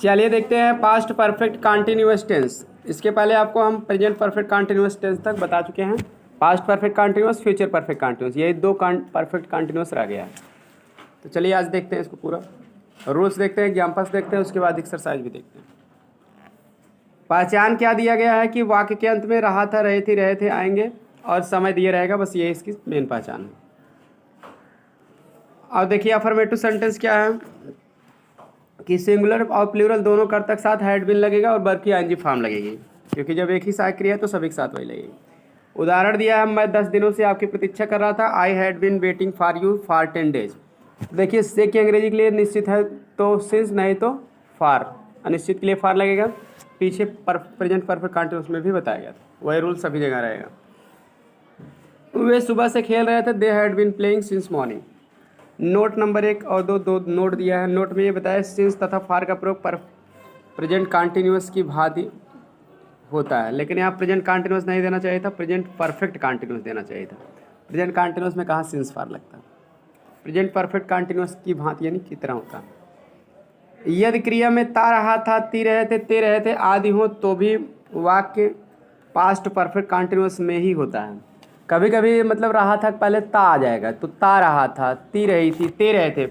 चलिए देखते हैं पास्ट परफेक्ट कंटिन्यूअस टेंस। इसके पहले आपको हम प्रेजेंट परफेक्ट कंटिन्यूअस टेंस तक बता चुके हैं। Past perfect continuous, future perfect continuous, ये दो परफेक्ट कंटिन्यूअस रह गया है। तो चलिए आज देखते हैं इसको पूरा। रूल्स देखते हैं, एग्जाम्पल्स देखते हैं, उसके बाद एक्सरसाइज भी देखते हैं। पहचान क्या दिया गया है कि वाक्य के अंत में रहा था, रहे थे आएंगे और समय दिया रहेगा, बस ये इसकी मेन पहचान है। अब देखिए अफर्मेटिव सेंटेंस क्या है कि सिंगुलर और प्लूरल दोनों कर्तक साथ हैड बीन लगेगा और वर्ब की आईएनजी फॉर्म लगेगी, क्योंकि जब एक ही साथ क्रिया है तो सभी के साथ वही लगेगी। उदाहरण दिया है, मैं 10 दिनों से आपकी प्रतीक्षा कर रहा था। I had been waiting for you for 10 days। देखिए से की अंग्रेजी के लिए निश्चित है तो सिंस, नहीं तो फॉर। अनिश्चित के लिए फॉर लगेगा। पीछे प्रेजेंट परफेक्ट कंटिन्यूअस में भी बताया गया था, वही रूल सभी जगह रहेगा। वे सुबह से खेल रहे थे। They had been playing since morning. Note number 1 और 2 नोट दिया है। नोट में ये बताया सिंस तथा फार का प्रयोग पर प्रेजेंट कंटिन्यूअस की भांति होता है, लेकिन यहाँ प्रेजेंट कंटिन्यूअस नहीं देना चाहिए था, प्रेजेंट परफेक्ट कंटिन्यूअस देना चाहिए था। प्रेजेंट कंटिन्यूअस में कहाँ सिंस फार लगता है। प्रेजेंट परफेक्ट कंटिन्यूअस की भांति यानी की तरह होता है। यदि क्रिया में ता रहा था, ती रहे थे, ते रहे थे आदि हो तो भी वाक्य पास्ट परफेक्ट कंटिन्यूअस में ही होता है। कभी कभी मतलब रहा था पहले ता आ जाएगा, तो ता रहा था, ती रही थी, ते रहे थे,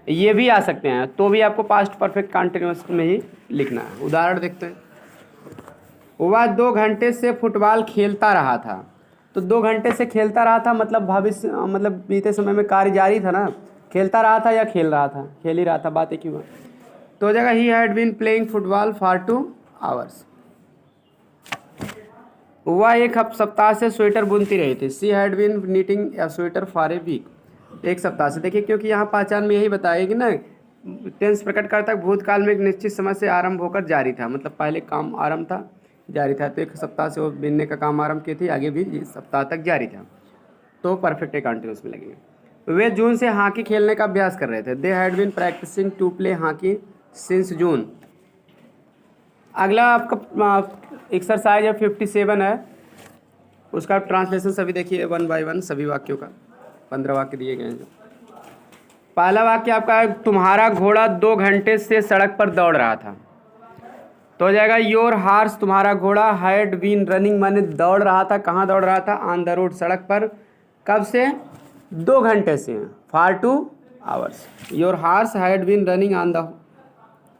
ये भी आ सकते हैं, तो भी आपको पास्ट परफेक्ट कंटिन्यूअस में ही लिखना है। उदाहरण देखते हैं। वह 2 घंटे से फुटबॉल खेलता रहा था। तो 2 घंटे से खेलता रहा था मतलब भविष्य, मतलब बीते समय में कार्य जारी था ना। खेलता रहा था या खेल रहा था, खेल ही रहा था, बात एक ही हुआ। तो जगह ही had been playing football for 2 hours। वह एक सप्ताह से स्वेटर बुनती रही थी। She had been knitting a sweater for a week. एक सप्ताह से, देखिए क्योंकि यहाँ पहचान में यही बताएगी ना, टेंस प्रकट करता भूतकाल में एक निश्चित समय से आरंभ होकर जारी था, मतलब पहले काम आरंभ था, जारी था। तो 1 सप्ताह से वो बिनने का काम आरंभ की थी, आगे भी इस सप्ताह तक जारी था, तो परफेक्ट कंटिन्यूअस में लगेगा। वे जून से हॉकी खेलने का अभ्यास कर रहे थे। They had been practising to play hockey since June. अगला आपका एक्सरसाइज है 57 है, उसका ट्रांसलेशन सभी देखिए 1 by 1 सभी वाक्यों का। 15 वाक्य दिए गए हैं। पहला वाक्य आपका है, तुम्हारा घोड़ा 2 घंटे से सड़क पर दौड़ रहा था। तो हो जाएगा योर हार्स, तुम्हारा घोड़ा, हैड बीन रनिंग माने दौड़ रहा था। कहाँ दौड़ रहा था? ऑन द रोड, सड़क पर। कब से? 2 घंटे से, for 2 hours। Your horse had been running on the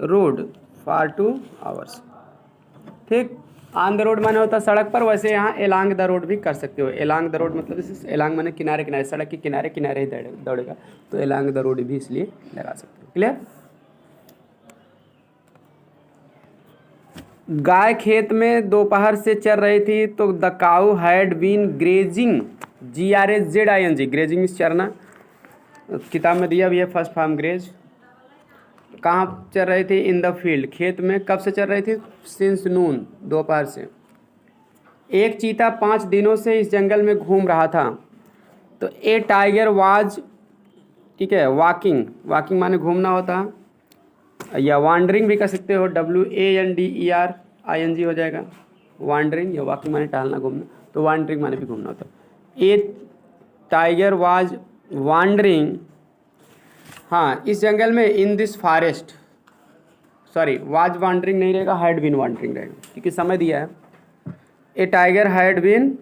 road for 2 hours। ठीक, ऑन द रोड माने होता है सड़क पर, वैसे यहाँ एलांग द रोड भी कर सकते हो। एलांग द रोड मतलब इसे एलांग माने किनारे किनारे, सड़क के किनारे किनारे ही दौड़ेगा, तो एलांग द रोड भी इसलिए लगा सकते हो। क्लियर? गाय खेत में दोपहर से चर रही थी। तो the cow had been grazing, GRAZING, grazing इस चरना, किताब में दिया भी है फर्स्ट फॉर्म ग्रेज। कहाँ चल रही थी? इन द फील्ड, खेत में। कब से चल रही थी? सिंस नून, दोपहर से। एक चीता 5 दिनों से इस जंगल में घूम रहा था। तो ए टाइगर वाज, ठीक है, वॉकिंग माने घूमना होता है, या वांडरिंग भी कर सकते हो, WANDERING हो जाएगा। वांडरिंग या वॉकिंग माने टहलना, घूमना, तो वांडरिंग माने भी घूमना होता है। ए टाइगर वाज वांडरिंग, हाँ, इस जंगल में, in this forest, sorry was wandering नहीं रहेगा, हैड बीन वांडरिंग रहेगा, क्योंकि समय दिया है। ए टाइगर हैड बीन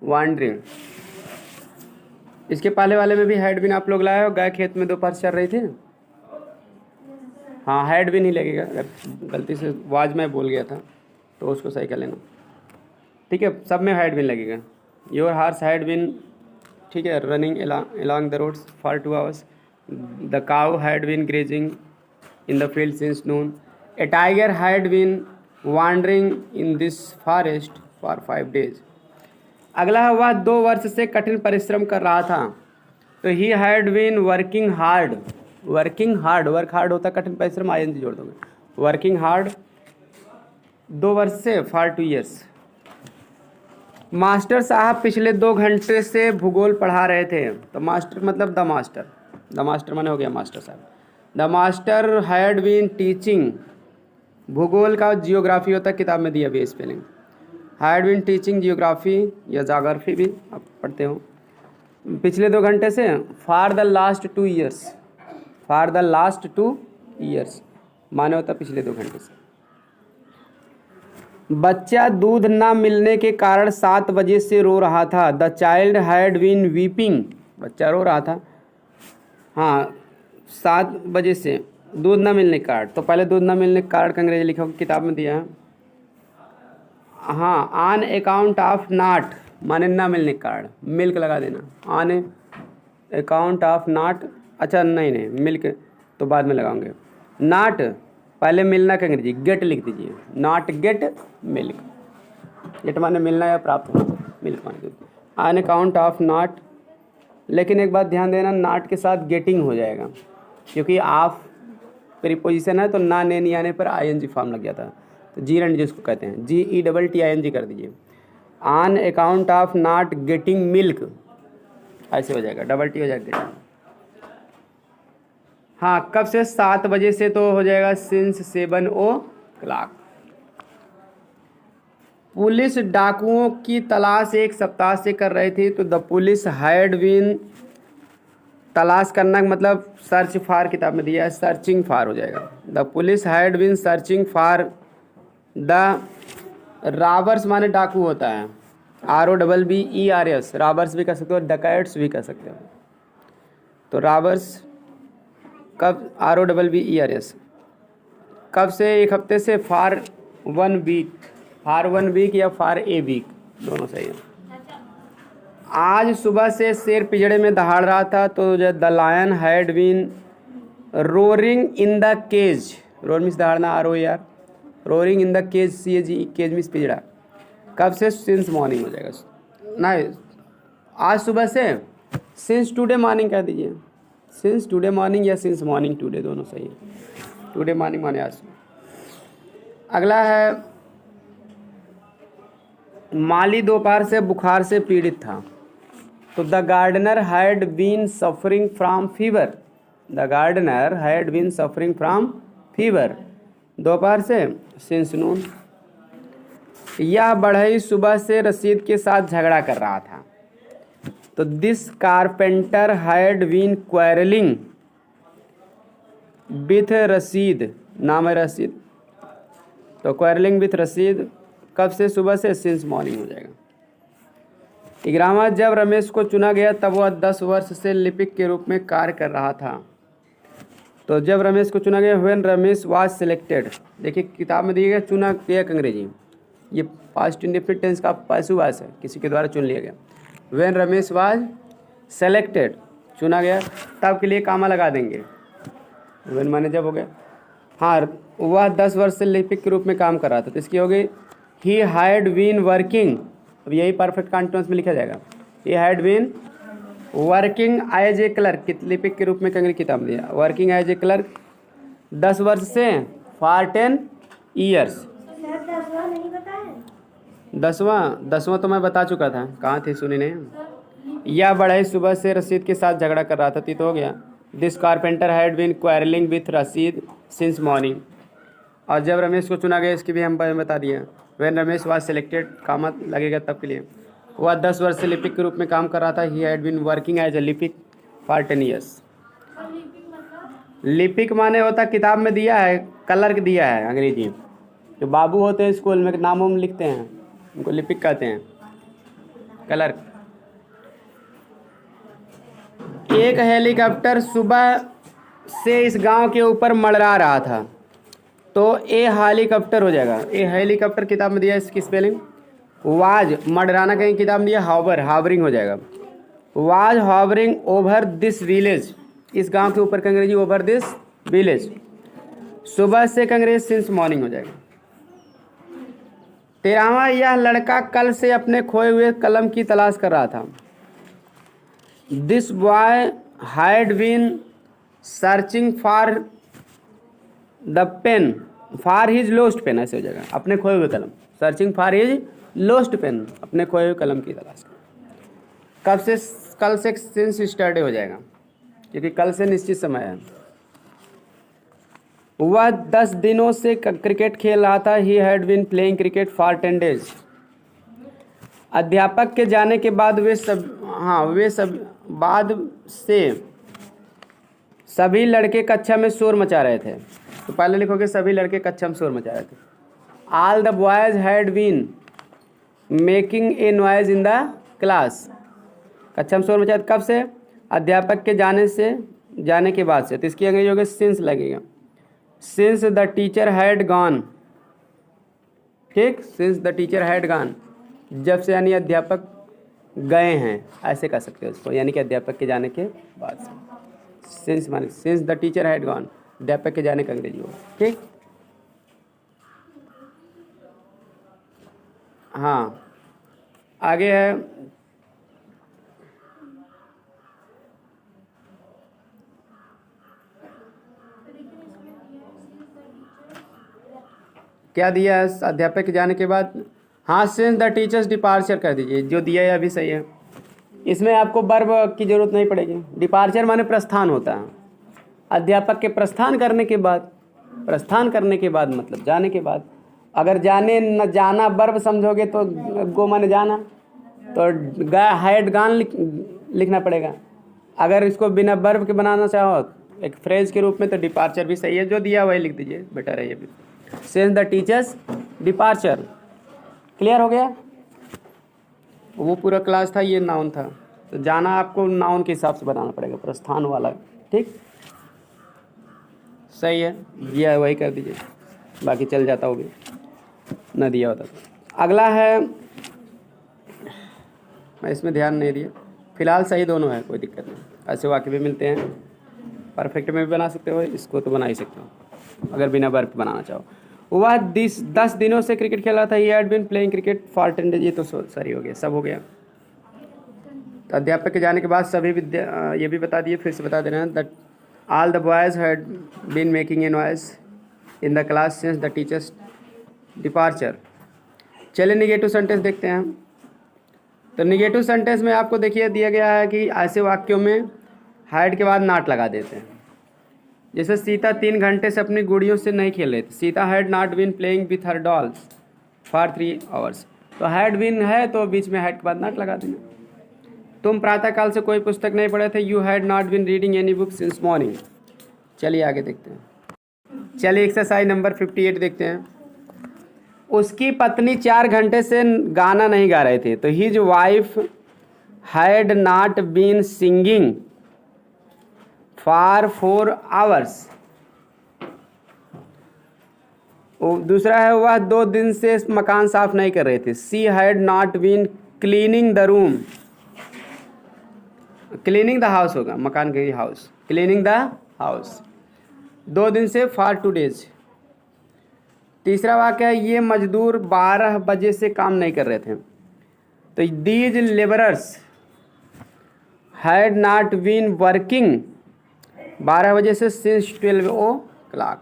वांडरिंग। इसके पहले वाले में भी हैड बीन आप लोग लाए हो, गाय खेत में दोपहर चल रही थी ना। हाँ, हैड बीन ही लगेगा, अगर गलती से वाज में बोल गया था तो उसको सही कर लेना। ठीक है, सब में हैड बीन लगेगा। योर हार्स हैड बीन, ठीक है, running along the roads for 2 hours। The cow had been grazing in the field since noon। A tiger had been wandering in this forest for 5 days। अगला है, वह 2 वर्ष से कठिन परिश्रम कर रहा था। तो he had been working hard। Work hard होता है कठिन परिश्रम, ING जोड़ दोगे। वर्किंग हार्ड 2 वर्ष से, for 2 years। मास्टर साहब पिछले 2 घंटे से भूगोल पढ़ा रहे थे। तो मास्टर मतलब द मास्टर माने हो गया मास्टर साहब। The master had been teaching, भूगोल का जियोग्राफी होता है, किताब में दिया भी spelling. Had been teaching geography या जोग्राफी भी आप पढ़ते हो। पिछले 2 घंटे से, फॉर द लास्ट 2 years, माने होता पिछले 2 घंटे से। बच्चा दूध ना मिलने के कारण 7 बजे से रो रहा था। The child had been weeping, बच्चा रो रहा था। हाँ 7 बजे से दूध ना मिलने के कारण, तो पहले दूध ना मिलने के कारण का अंग्रेजी लिखा किताब में दिया है। हाँ ऑन अकाउंट ऑफ नॉट माने ना मिलने के कारण, मिल्क लगा देना। ऑन अकाउंट ऑफ नॉट, अच्छा नहीं मिल्क तो बाद में लगाओगे। नॉट पहले मिलना का अंग्रेजी गेट लिख दीजिए, नॉट गेट मिल्क। गेट माने मिलना या प्राप्त होना, मिल्क माने दूध। ऑन अकाउंट ऑफ नॉट, लेकिन एक बात ध्यान देना नॉट के साथ गेटिंग हो जाएगा, क्योंकि ऑफ प्रीपोजिशन है तो ना ने नहीं आने पर आईएनजी फॉर्म लग जाता है। तो जी एंड जिसको कहते हैं GETTING कर दीजिए। On account of not getting milk ऐसे हो जाएगा, डबल टी हो जाएगा गेटिंग। हाँ कब से 7 बजे से, तो हो जाएगा सिंस 7 o'clock। पुलिस डाकुओं की तलाश 1 सप्ताह से कर रही थी, तो द पुलिस हैड बीन, तलाश करना मतलब सर्च फॉर किताब में दिया है, सर्चिंग फॉर हो जाएगा। The police had been searching for the robbers, माने डाकू होता है ROBBERS, रॉबर्स भी कह सकते हो, डकैट्स भी कह सकते हो। तो रॉबर्स कब ROBBERS, कब से 1 हफ्ते से, फॉर 1 वीक, फॉर 1 वीक या फॉर ए वीक दोनों सही है। आज सुबह से शेर पिंजड़े में दहाड़ रहा था, तो the lion had been roaring in the cage, roar means दहाड़ना ROAR, roaring in the cage CAG, cage means पिंजड़ा। कब से, सिंस मॉर्निंग हो जाएगा ना, आज सुबह से, सिंस टुडे मॉर्निंग कह दीजिए, सिंस टुडे मॉर्निंग या सिंस मॉर्निंग टुडे दोनों सही है। टुडे मॉर्निंग माने आज। अगला है माली दोपहर से बुखार से पीड़ित था, तो the gardener had been suffering from fever, the gardener had been suffering from fever, दोपहर से सिंस नून। यह बढ़ई सुबह से रसीद के साथ झगड़ा कर रहा था, तो this carpenter had been quarrelling with Rasheed, नाम है रसीद, तो क्वारलिंग विथ रसीद कब से, सुबह से, सिंस मॉर्निंग हो जाएगा। 11वां, जब रमेश को चुना गया तब वह 10 वर्ष से लिपिक के रूप में कार्य कर रहा था, तो जब रमेश को चुना गया, व्हेन रमेश वाज सिलेक्टेड, देखिए किताब में दिया गया चुना गया अंग्रेजी, ये पास्ट इंडेफिनिट टेंस का पैसिव वॉइस है, किसी के द्वारा चुन लिया गया। व्हेन रमेश वाज सेलेक्टेड, चुना गया, तब के लिए कामा लगा देंगे, व्हेन माने जब हो गया। हाँ वह 10 वर्ष से लिपिक के रूप में काम कर रहा था, तो इसकी हो गई ही हैड बीन वर्किंग, अब यही परफेक्ट कॉन्टिन्यूअस में लिखा जाएगा, he had been working as a clerk, लिपिक के रूप में कंग्रेस किताब दिया, वर्किंग एज ए क्लर्क 10 वर्ष से, फॉर 10 ईयर्स। 10वां तो मैं बता चुका था, कहाँ थे सुनी नहीं। यह बढ़ई सुबह से रसीद के साथ झगड़ा कर रहा था, तो हो गया this carpenter had been quarrelling with Rasheed since morning. और जब रमेश को चुना गया, इसकी भी हम बता दिए, व्हेन रमेश वाज सिलेक्टेड, कामा लगेगा तब के लिए। वह 10 वर्ष से लिपिक के रूप में काम कर रहा था, he had been working as a लिपिक फॉर 10 ईयर्स। लिपिक माने होता, किताब में दिया है क्लर्क दिया है अंग्रेजी, जो बाबू होते हैं स्कूल में नाम वाम लिखते हैं, उनको लिपिक कहते हैं, क्लर्क। एक हेलीकॉप्टर सुबह से इस गांव के ऊपर मंडरा रहा था, तो ए हेलीकॉप्टर हो जाएगा। ए हेलीकॉप्टर किताब में दिया है, इसकी स्पेलिंग वाज, मंडराना कहीं किताब में दिया हावर, हावरिंग हो जाएगा। वाज हावरिंग ओवर दिस विलेज, इस गांव के ऊपर का अंग्रेजी ओवर दिस विलेज। सुबह से का अंग्रेजी सिंस मॉर्निंग हो जाएगा। 13वां, यह लड़का कल से अपने खोए हुए कलम की तलाश कर रहा था, this boy had been searching for the pen for his lost pen, ऐसे हो जाएगा, अपने खोए हुए कलम, searching for his lost pen, अपने खोए हुए कलम की तलाश कर। कब से, कल से सिंस स्टरडे हो जाएगा, क्योंकि कल से निश्चित समय है। वह 10 दिनों से क्रिकेट खेल रहा था, he had been playing cricket for 10 days. अध्यापक के जाने के बाद वे सभी लड़के कक्षा में शोर मचा रहे थे, तो पहले लिखोगे सभी लड़के कच्चा में शोर मचा रहे थे। All the boys had been making a noise in the class. कच्चा में शोर मचाया कब से? अध्यापक के जाने के बाद से। तो इसकी अंग्रेजी होगी सिंस लगेगा। Since the teacher had gone. ठीक, since the teacher had gone, जब से यानी अध्यापक गए हैं, ऐसे कह सकते हो इसको, यानी कि अध्यापक के जाने के बाद से। सिंस माने since the teacher had gone, अध्यापक के जाने का अंग्रेजी होगा। ठीक, हाँ आगे है क्या दिया है अध्यापक के जाने के बाद? हाँ, सिंस द टीचर्स डिपार्चर कर दीजिए, जो दिया है अभी सही है। इसमें आपको वर्ब की ज़रूरत नहीं पड़ेगी। डिपार्चर माने प्रस्थान होता है। अध्यापक के प्रस्थान करने के बाद मतलब जाने के बाद। अगर जाने न जाना वर्ब समझोगे तो गो माने जाना, तो हैड गॉन लिखना पड़ेगा। अगर इसको बिना वर्ब के बनाना चाहो एक फ्रेज के रूप में, तो डिपार्चर भी सही है, जो दिया वही लिख दीजिए, बेटर है ये भी। Since the teacher's departure. Clear हो गया? वो पूरा क्लास था, ये नाउन था, तो जाना आपको नाउन के हिसाब से बनाना पड़ेगा, प्रस्थान वाला। ठीक, सही है, ये वही कर दीजिए, बाकी चल जाता होगी न दिया होता तो। अगला है, मैं इसमें ध्यान नहीं दिया, फिलहाल सही दोनों है, कोई दिक्कत नहीं। ऐसे वाक्य भी मिलते हैं, परफेक्ट में भी बना सकते हो, इसको तो बना ही सकते हो अगर बिना वर्ब बनाना चाहो। वह 10 दिनों से क्रिकेट खेल रहा था। He had been playing cricket for 10 days. ये तो सही हो गया, सब हो गया। तो अध्यापक के जाने के बाद सभी ये भी बता दिए, फिर से बता दे रहे हैं। That all the boys had been making a noise in the class since the teacher's departure. चलिए निगेटिव सेंटेंस देखते हैं। तो निगेटिव सेंटेंस में आपको देखिए दिया गया है कि ऐसे वाक्यों में हैड के बाद नॉट लगा देते हैं। जैसे सीता 3 घंटे से अपनी गुड़ियों से नहीं खेल रही थी। Sita had not been playing with her dolls for 3 hours. तो हैड बीन है तो बीच में हैड के बाद नॉट लगा देना। तुम प्रातःकाल से कोई पुस्तक नहीं पढ़े थे। You had not been reading any book since morning. चलिए आगे देखते हैं। चलिए एक्सरसाइज नंबर 58 देखते हैं। उसकी पत्नी 4 घंटे से गाना नहीं गा रहे थे। तो his wife had not been singing for 4 hours. दूसरा है, वह 2 दिन से मकान साफ नहीं कर रहे थे। She had not been cleaning the room. Cleaning the house होगा, मकान के हाउस, क्लीनिंग द हाउस। 2 दिन से फॉर 2 डेज। तीसरा वाक्य है, ये मजदूर 12 बजे से काम नहीं कर रहे थे। तो these labourers had not been working 12 बजे से सिंस 12 o'clock।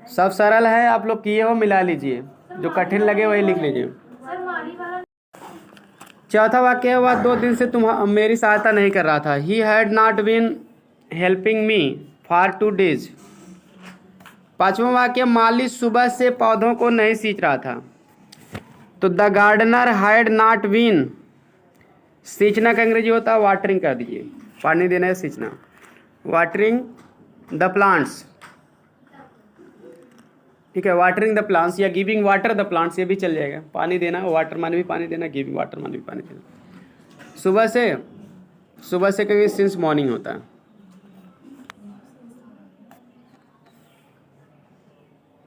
सब सरल है, आप लोग किए हो, मिला लीजिए, जो कठिन लगे वही लिख लीजिए। चौथा वाक्य है, वह 2 दिन से मेरी सहायता नहीं कर रहा था। He had not been helping me for 2 days. पांचवा वाक्य, माली सुबह से पौधों को नहीं सींच रहा था। तो the gardener had not been, सींचना का अंग्रेजी होता है वाटरिंग, कर दीजिए, पानी देना है, सींचना, वाटरिंग द प्लांट्स। ठीक है, वाटरिंग द प्लांट्स या गिविंग वाटर द प्लांट्स, ये भी चल जाएगा। पानी देना, वाटर माने भी पानी देना, गिविंग वाटर माने भी पानी देना। सुबह से कहेंगे सिंस मॉर्निंग होता है।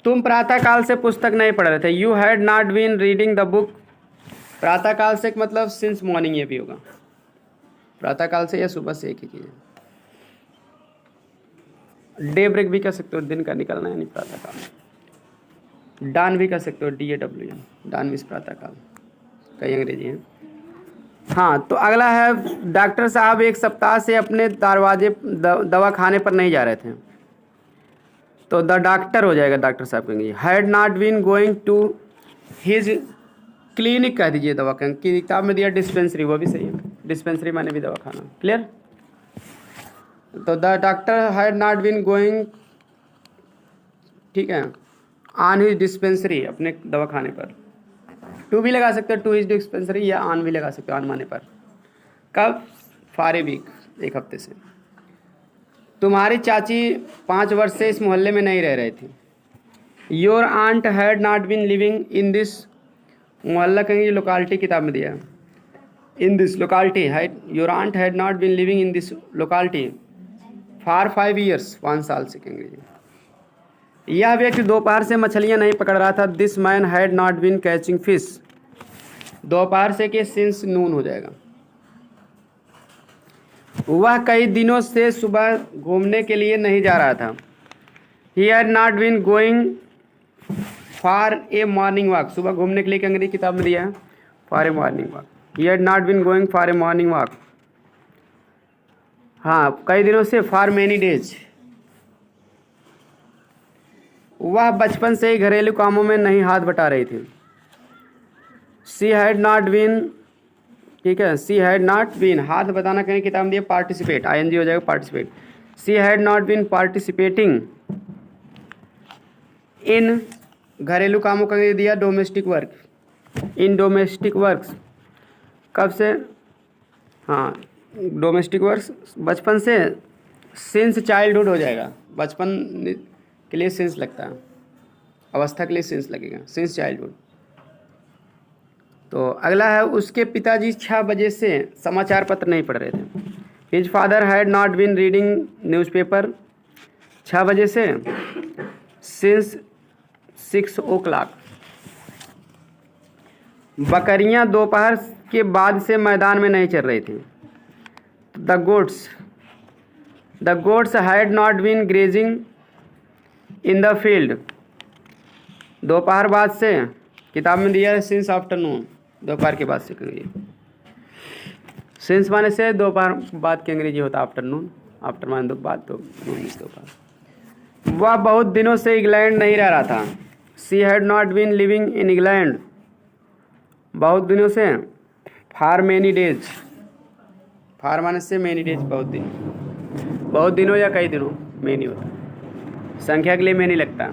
तुम प्रातःकाल से पुस्तक नहीं पढ़ रहे थे। You had not been reading the book. प्रातःकाल से मतलब सिंस मॉर्निंग, ये भी होगा, प्रातःकाल से या सुबह से, एक ही चीज़ है। डे ब्रेक भी कह सकते हो, दिन का निकलना यानी प्रातःकाल। डान भी कह सकते हो, DAWN, डान मीन्स प्रातःकाल, कई अंग्रेजी हैं। हाँ, तो अगला है, डॉक्टर साहब 1 सप्ताह से अपने दवा खाने पर नहीं जा रहे थे। तो द डॉक्टर हो जाएगा, डॉक्टर साहब कहेंगे। Had not been going to his clinic, कह दीजिए, दवा की किताब में दिया डिस्पेंसरी, वो भी सही है, डिस्पेंसरी माने भी दवा खाना। क्लियर? तो the doctor had not been going, ठीक है, ऑन हिज डिस्पेंसरी, अपने दवा खाने पर। टू भी लगा सकते हो, टू हिज डिस्पेंसरी, या ऑन भी लगा सकते हो, ऑन माने पर। कब? फॉर ए वीक, 1 हफ्ते से। तुम्हारी चाची 5 वर्ष से इस मोहल्ले में नहीं रह रही थी। Your aunt had not been living in this, मोहल्ला कहेंगे लोकालिटी किताब में दिया है, इन दिस लोकालिटी है। Your aunt had not been living in this locality for 5 years, 5 साल से कहेंगे। यह व्यक्ति दोपहर से मछलियां नहीं पकड़ रहा था। This man had not been catching fish, दोपहर से के सिंस नून हो जाएगा। वह कई दिनों से सुबह घूमने के लिए नहीं जा रहा था। He had not been going for a morning walk, सुबह घूमने के लिए अंग्रेजी किताब में दिया है for a morning walk. He had not been going for a morning walk, हाँ कई दिनों से, फॉर मैनी डेज। वह बचपन से ही घरेलू कामों में नहीं हाथ बटा रही थी। सी हैड नॉट बीन, ठीक है, सी हैड नॉट बीन, हाथ बताना कहीं किताब में दिया पार्टिसिपेट, आईएनजी हो जाएगा participate. She had not been participating in, घरेलू कामों का दिया domestic work, in domestic works, कब से, हाँ डोमेस्टिक वर्क्स बचपन से, सिंस चाइल्डहुड हो जाएगा, बचपन के लिए सिंस लगता है, अवस्था के लिए सिंस लगेगा, सिंस चाइल्डहुड। तो अगला है, उसके पिताजी 6 बजे से समाचार पत्र नहीं पढ़ रहे थे। His father had not been reading newspaper, 6 बजे से, सिंस 6 o'clock। बकरियां दोपहर के बाद से मैदान में नहीं चल रही थी। The goats had not been grazing in the field, दोपहर बाद से, किताब में दिया है सिंस आफ्टरनून, दोपहर के बाद से करिए। सिंस माने से, दोपहर बाद की अंग्रेजी होता है आफ्टरनून, आफ्टर माने बाद, तो दोपहर। वह बहुत दिनों से इंग्लैंड नहीं रह रहा था। She had not been living in England, बहुत दिनों से, फॉर मैनी डेज, फॉर माने से मैनी डेज, बहुत दिन, बहुत दिनों या कई दिनों, मैनी होता, संख्या के लिए मैनी लगता।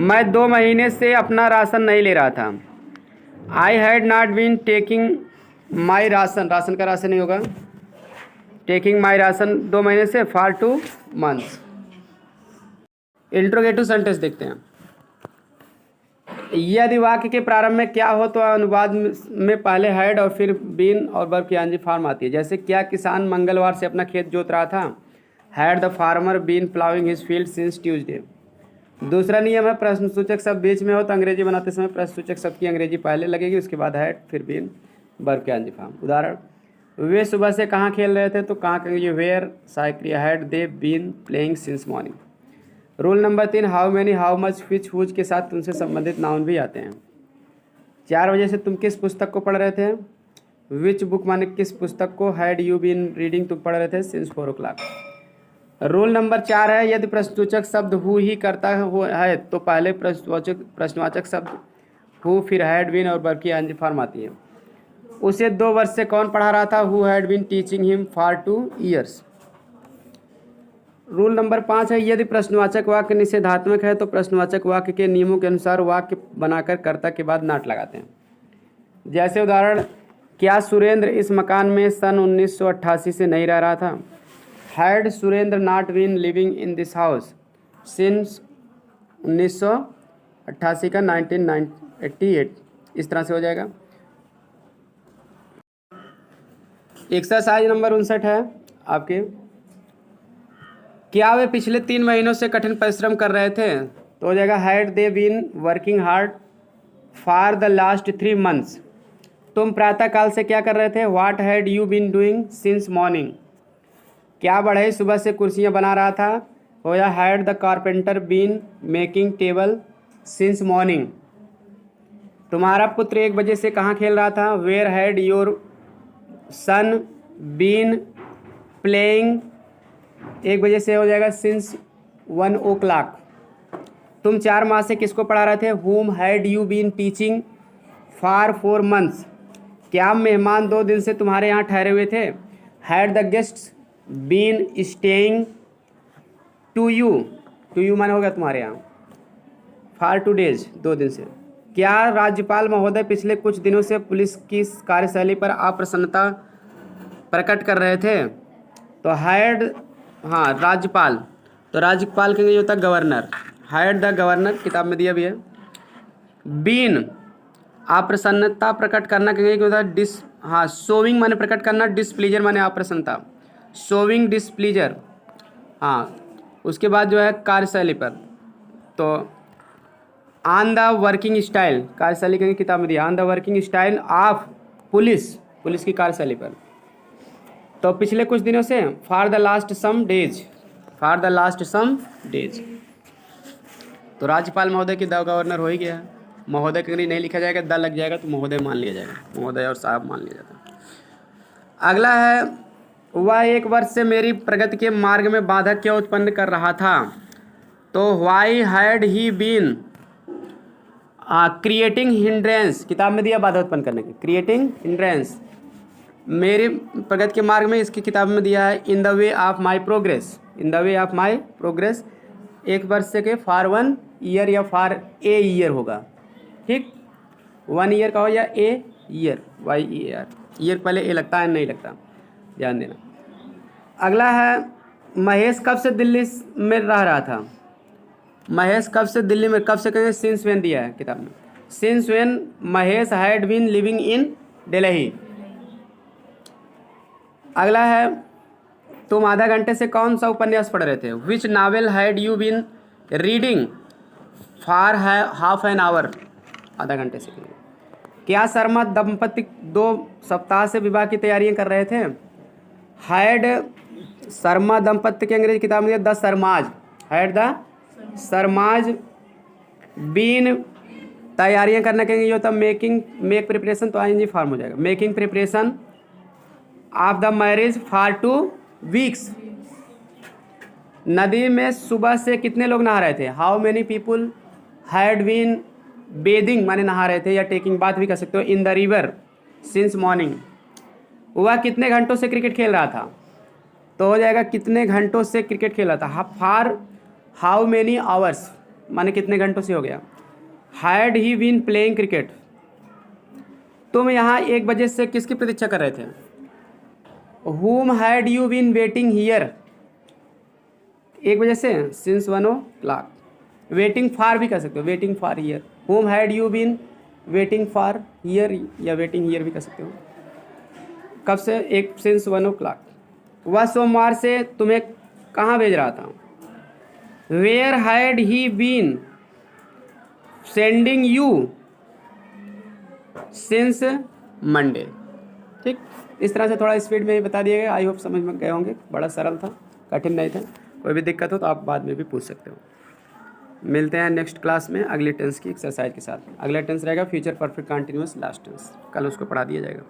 मैं 2 महीने से अपना राशन नहीं ले रहा था। I had not been taking my ration, ration का राशन नहीं होगा, टेकिंग माई राशन 2 महीने से, फॉर 2 months। इंट्रोगेटिव सेंटेंस देखते हैं। यदि वाक्य के प्रारंभ में क्या हो तो अनुवाद में पहले हैड और फिर बीन और वर्ब की आंजी फॉर्म आती है। जैसे, क्या किसान मंगलवार से अपना खेत जोत रहा था। Had the farmer been ploughing his field since Tuesday. दूसरा नियम है, प्रश्नसूचक शब्द बीच में हो तो अंग्रेजी बनाते समय प्रश्नसूचक शब्द की अंग्रेजी पहले लगेगी, उसके बाद हैड, फिर बीन, वर्ब की आंजी फॉर्म। उदाहरण, वे सुबह से कहाँ खेल रहे थे, तो कहाँ कहेंगे वेयर, साइक्रिया, had they been playing since morning. Rule number 3, how many, how much, which, whose के साथ तुमसे संबंधित नाउन भी आते हैं। 4 बजे से तुम किस पुस्तक को पढ़ रहे थे। विच बुक माने किस पुस्तक को। हैड यू बीन रीडिंग, तुम पढ़ रहे थे सिंस 4 o'clock। रूल नंबर 4 है, यदि प्रश्नसूचक शब्द हु ही करता है तो पहले प्रश्नवाचक शब्द हु, फिर हैड बीन और वर्ब की आंजी फॉर्म आती है। उसे 2 वर्ष से कौन पढ़ा रहा था। Who had been teaching him for 2 years। Rule number 5 है, यदि प्रश्नवाचक वाक्य निषेधात्मक है तो प्रश्नवाचक वाक्य के नियमों के अनुसार वाक्य बनाकर कर्ता के बाद नाट लगाते हैं। जैसे उदाहरण, क्या सुरेंद्र इस मकान में सन 1988 से नहीं रह रहा था। Had Surendra not been living in this house since 1988 का 1988, इस तरह से हो जाएगा। एक्सरसाइज नंबर 59 है आपके, क्या वे पिछले 3 महीनों से कठिन परिश्रम कर रहे थे, तो हो जाएगा had they been working hard for the last 3 months। तुम प्रातःकाल से क्या कर रहे थे। What had you been doing since morning. क्या बढ़ई सुबह से कुर्सियाँ बना रहा था, हो या had the carpenter been making table since morning. तुम्हारा पुत्र 1 बजे से कहाँ खेल रहा था। Where had your son been playing, 1 बजे से हो जाएगा सिंस 1 o'clock। तुम 4 माह से किसको पढ़ा रहे थे। whom had you been teaching for 4 months। क्या मेहमान 2 दिन से तुम्हारे यहाँ ठहरे हुए थे। had the guests been staying to you माने होगा तुम्हारे यहाँ for 2 days, 2 दिन से। क्या राज्यपाल महोदय पिछले कुछ दिनों से पुलिस की कार्यशैली पर अप्रसन्नता प्रकट कर रहे थे। तो हैड हाँ राज्यपाल, तो राज्यपाल कहेंगे ये होता है गवर्नर, हायर्ड द गवर्नर, किताब में दिया भी है। बीन अप्रसन्नता प्रकट करना कहेंगे क्या होता है डिस, हाँ शोविंग माने प्रकट करना, डिसप्लीजर माने अप्रसन्नता, शोविंग डिसप्लीजर। हाँ उसके बाद जो है कार्यशैली पर, तो ऑन द वर्किंग स्टाइल, कार्यशैली कहेंगे किताब में दिया, on the working style of police, police की कार्यशैली पर। तो पिछले कुछ दिनों से for the last some days, for the last some days, तो राज्यपाल महोदय की द गवर्नर हो ही गया है। महोदय कहीं नहीं लिखा जाएगा, द लग जाएगा तो महोदय मान लिया जाएगा, महोदय और साहब मान लिया जाता है। अगला है वह एक वर्ष से मेरी प्रगति के मार्ग में बाधक क्या उत्पन्न कर रहा था, तो why had he been creating hindrance, किताब में दिया बाधा उत्पन्न करने की, क्रिएटिंग हिंड्रेंस मेरी प्रगति के मार्ग में, इसकी किताब में दिया है in the way of my progress, in the way of my progress, एक वर्ष से के फॉर 1 ईयर या फॉर ए ईयर होगा, ठीक, 1 ईयर का हो या a year, Y E R, year पहले ए लगता है नहीं लगता, ध्यान देना। अगला है महेश कब से दिल्ली में रह रहा था, महेश कब से दिल्ली में, कब से कहेंगे सिंस वेन दिया है किताब में, since when Mahesh had been living in Delhi. अगला है तुम आधा घंटे से कौन सा उपन्यास पढ़ रहे थे, which novel had you been reading for half an hour, आधा घंटे से। क्या शर्मा दंपति 2 सप्ताह से विवाह की तैयारियां कर रहे थे, हैड शर्मा दंपति की अंग्रेजी किताब में the Sharmas, had the Sharmas been, तैयारियां करना कहेंगे ये होता है मेकिंग, मेक प्रिपरेशन, तो आईएनजी फॉर्म हो जाएगा, making preparation of the marriage for 2 weeks. नदी में सुबह से कितने लोग नहा रहे थे, how many people had been bathing माने नहा रहे थे या टेकिंग बात भी कर सकते हो, in the river since morning. वह कितने घंटों से क्रिकेट खेल रहा था, तो हो जाएगा कितने घंटों से क्रिकेट खेल रहा था, फॉर हाउ मेनी आवर्स माने कितने घंटों से हो गया, had he been playing cricket. तुम यहाँ 1 बजे से किसकी प्रतीक्षा कर रहे थे, whom had you been waiting here, 1 बजे से since 1 o'clock, waiting for भी कर सकते हो, waiting for here, whom had you been waiting for here या waiting here भी कर सकते हो, कब से, एक since 1 o'clock। वह सोमवार से तुम्हें कहाँ भेज रहा था, where had he been sending you since Monday, ठीक। इस तरह से थोड़ा स्पीड में ही बता दिया गया, आई होप समझ में गए होंगे, बड़ा सरल था, कठिन नहीं था। कोई भी दिक्कत हो तो आप बाद में भी पूछ सकते हो। मिलते हैं नेक्स्ट क्लास में अगले टेंस की एक्सरसाइज के साथ। अगला टेंस रहेगा future perfect continuous last tense, कल उसको पढ़ा दिया जाएगा।